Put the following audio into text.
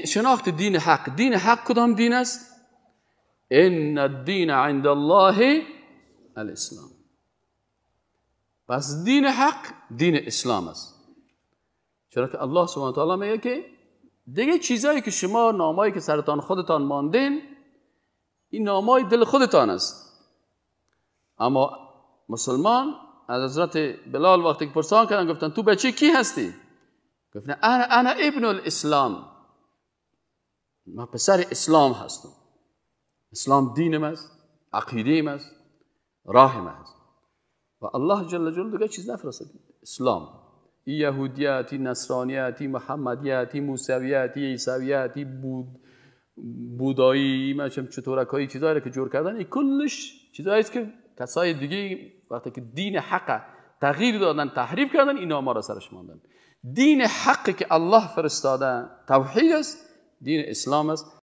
شناخت دین حق کدام دین است؟ ان الدین عند الله الاسلام. پس دین حق دین اسلام است، چرا که الله سبحانه و تعالی میگه که دیگه چیزایی که شما نامایی که سرتان خودتان ماندین این نامای دل خودتان است. اما مسلمان از حضرت بلال وقتی که پرسان کردن گفتن تو بچه کی هستی؟ گفتن انا ابن الاسلام، من پسر اسلام هستم. اسلام دینم است، عقیده‌ام است، راهم است. و الله جل جلاله دیگه چیز نفرستاد. اسلام یهودیتی، نصرانیتی، محمدیتی، موسویتی، عیسویتی، بودایی، مثلا چطورکایی، چیزایی که جور کردن، این کلش چیزایی است که کسای دیگه وقتی که دین حق تغییر دادن، تحریف کردن، اینا ما را سرش ماندن. دین حقی که الله فرستاده توحید است، دین اسلام است.